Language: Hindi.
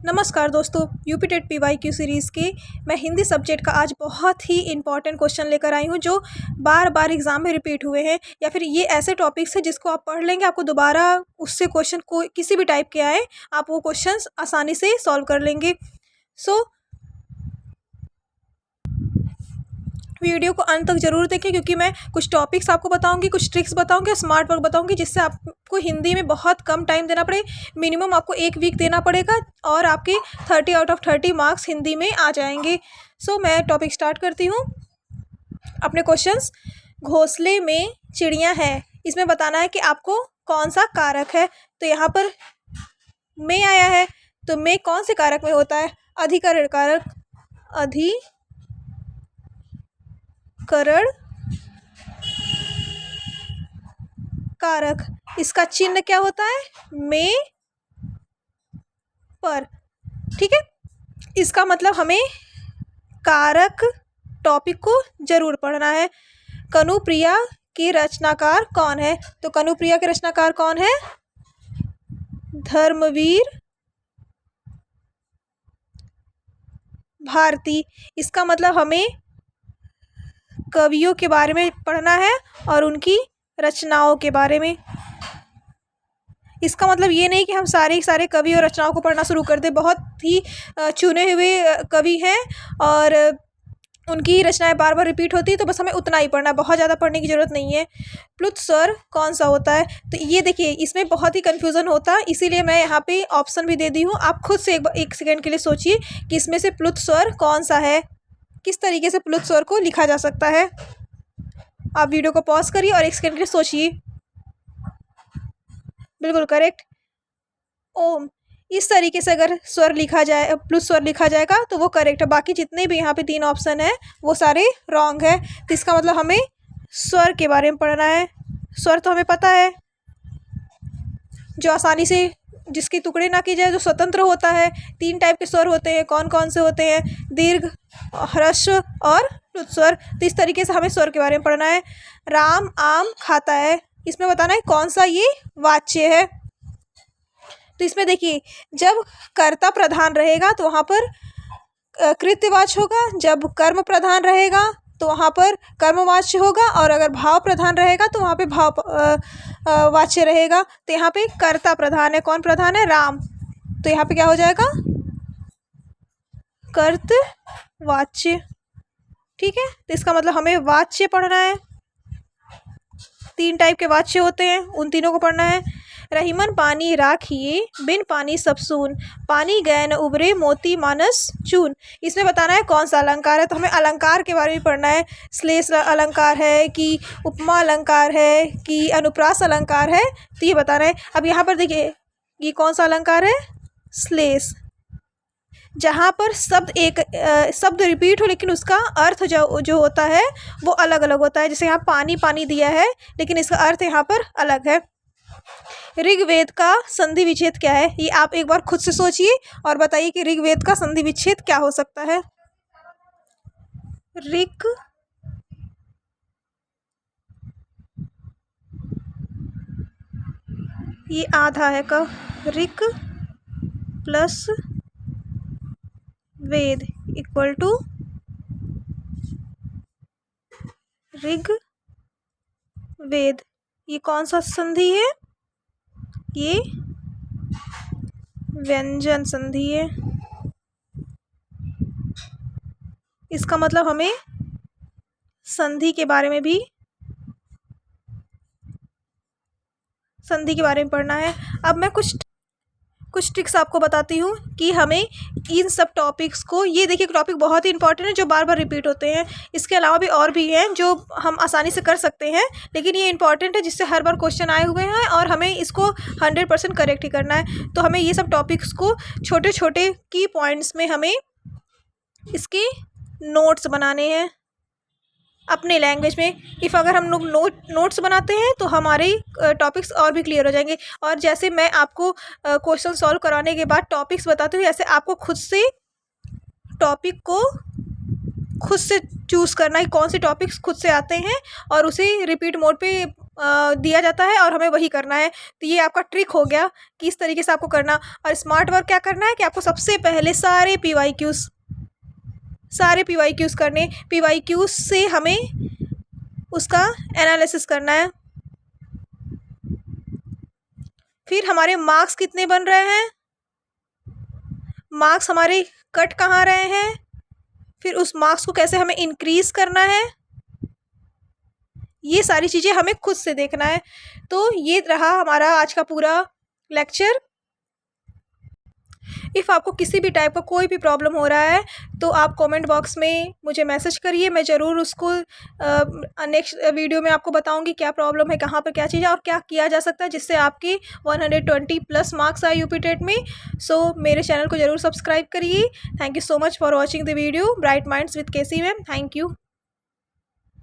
नमस्कार दोस्तों, यूपी टेट PYQ सीरीज़ के मैं हिंदी सब्जेक्ट का आज बहुत ही इम्पॉर्टेंट क्वेश्चन लेकर आई हूँ जो बार बार एग्ज़ाम में रिपीट हुए हैं, या फिर ये ऐसे टॉपिक्स हैं जिसको आप पढ़ लेंगे आपको दोबारा उससे क्वेश्चन को किसी भी टाइप के आए आप वो क्वेश्चंस आसानी से सॉल्व कर लेंगे। सो वीडियो को अंत तक ज़रूर देखें, क्योंकि मैं कुछ टॉपिक्स आपको बताऊंगी, कुछ ट्रिक्स बताऊंगी और स्मार्ट वर्क बताऊंगी जिससे आपको हिंदी में बहुत कम टाइम देना पड़े। मिनिमम आपको 1 वीक देना पड़ेगा और आपके 30 आउट ऑफ 30 मार्क्स हिंदी में आ जाएंगे। सो मैं टॉपिक स्टार्ट करती हूँ। अपने क्वेश्चंस, घोंसले में चिड़िया है, इसमें बताना है कि आपको कौन सा कारक है। तो यहाँ पर में आया है, तो में कौन से कारक में होता है? अधिकरण कारक, अधिकरण कारक। इसका चिन्ह क्या होता है? में पर। ठीक है, इसका मतलब हमें कारक टॉपिक को जरूर पढ़ना है। कनुप्रिया के रचनाकार कौन है? तो कनुप्रिया के रचनाकार कौन है? धर्मवीर भारती। इसका मतलब हमें कवियों के बारे में पढ़ना है और उनकी रचनाओं के बारे में। इसका मतलब ये नहीं कि हम सारे कवि और रचनाओं को पढ़ना शुरू कर दें। बहुत ही चुने हुए कवि हैं और उनकी रचनाएं बार बार रिपीट होती है, तो बस हमें उतना ही पढ़ना है, बहुत ज़्यादा पढ़ने की ज़रूरत नहीं है। प्लुत स्वर कौन सा होता है? तो ये देखिए, इसमें बहुत ही कन्फ्यूज़न होता है, इसीलिए मैं यहाँ पे ऑप्शन भी दे दी हूँ। आप खुद से एक सेकेंड के लिए सोचिए कि इसमें से प्लुत स्वर कौन सा है, किस तरीके से प्लुत स्वर को लिखा जा सकता है। आप वीडियो को पॉज करिए और 1 सेकेंड के लिए सोचिए। बिल्कुल करेक्ट, ओम। इस तरीके से अगर स्वर लिखा जाए, प्लुत स्वर लिखा जाएगा तो वो करेक्ट है। बाकी जितने भी यहाँ पे 3 ऑप्शन है वो सारे रॉन्ग है। तो इसका मतलब हमें स्वर के बारे में पढ़ना है। स्वर तो हमें पता है, जो आसानी से जिसकी टुकड़े ना की जाए, जो स्वतंत्र होता है। 3 टाइप के स्वर होते हैं, कौन कौन से होते हैं? दीर्घ, ह्रस्व और प्लुत स्वर। तो इस तरीके से हमें स्वर के बारे में पढ़ना है। राम आम खाता है, इसमें बताना है कौन सा ये वाच्य है। तो इसमें देखिए, जब कर्ता प्रधान रहेगा तो वहाँ पर कृत्यवाच्य होगा, जब कर्म प्रधान रहेगा तो वहाँ पर कर्मवाच्य होगा, और अगर भाव प्रधान रहेगा तो वहाँ पे भाव वाच्य रहेगा। तो यहाँ पे कर्ता प्रधान है, कौन प्रधान है? राम। तो यहाँ पे क्या हो जाएगा? कर्तवाच्य। ठीक है, तो इसका मतलब हमें वाच्य पढ़ना है। 3 टाइप के वाच्य होते हैं, उन तीनों को पढ़ना है। रहीमन पानी राखिए, बिन पानी सब सून, पानी गए न उबरे मोती मानस चून। इसमें बताना है कौन सा अलंकार है। तो हमें अलंकार के बारे में पढ़ना है। श्लेष अलंकार है कि उपमा अलंकार है कि अनुप्रास अलंकार है, तो ये बताना है। अब यहाँ पर देखिए, ये कौन सा अलंकार है? श्लेष। जहाँ पर शब्द रिपीट हो लेकिन उसका अर्थ जो होता है वो अलग अलग होता है। जैसे यहाँ पानी पानी दिया है लेकिन इसका अर्थ यहाँ पर अलग है। ऋग्वेद का संधि विच्छेद क्या है? ये आप एक बार खुद से सोचिए और बताइए कि ऋग्वेद का संधि विच्छेद क्या हो सकता है। ऋग, ये आधा है का, Rig plus Veda equal to Rig Veda. ये कौन सा संधि है? ये व्यंजन संधि है। इसका मतलब हमें संधि के बारे में पढ़ना है। अब मैं कुछ ट्रिक्स आपको बताती हूँ कि हमें इन सब टॉपिक्स को, ये देखिए टॉपिक बहुत ही इंपॉर्टेंट है जो बार बार रिपीट होते हैं। इसके अलावा भी और भी हैं जो हम आसानी से कर सकते हैं, लेकिन ये इंपॉर्टेंट है जिससे हर बार क्वेश्चन आए हुए हैं और हमें इसको 100% करेक्ट ही करना है। तो हमें ये सब टॉपिक्स को छोटे छोटे की पॉइंट्स में हमें इसके नोट्स बनाने हैं अपने लैंग्वेज में। अगर हम लोग नोट्स बनाते हैं तो हमारे टॉपिक्स और भी क्लियर हो जाएंगे। और जैसे मैं आपको क्वेश्चन सॉल्व कराने के बाद टॉपिक्स बताती हूँ, ऐसे आपको खुद से टॉपिक को खुद से चूज़ करना है कौन से टॉपिक्स खुद से आते हैं और उसे रिपीट मोड पे दिया जाता है और हमें वही करना है। तो ये आपका ट्रिक हो गया कि इस तरीके से आपको करना। और स्मार्ट वर्क क्या करना है कि आपको सबसे पहले सारे PYQs करने, PYQs से हमें उसका एनालिसिस करना है। फिर हमारे मार्क्स कितने बन रहे हैं, मार्क्स हमारे कट कहाँ रहे हैं, फिर उस मार्क्स को कैसे हमें इंक्रीज़ करना है, ये सारी चीज़ें हमें खुद से देखना है। तो ये रहा हमारा आज का पूरा लेक्चर। इफ़ आपको किसी भी टाइप का कोई भी प्रॉब्लम हो रहा है तो आप कमेंट बॉक्स में मुझे मैसेज करिए, मैं ज़रूर उसको नेक्स्ट वीडियो में आपको बताऊंगी क्या प्रॉब्लम है, कहाँ पर क्या चीज़ है और क्या किया जा सकता है जिससे आपके 120+ मार्क्स आए यूपी टेट में। सो मेरे चैनल को ज़रूर सब्सक्राइब करिए। Thank you so much for watching the video bright minds with K C. Thank you.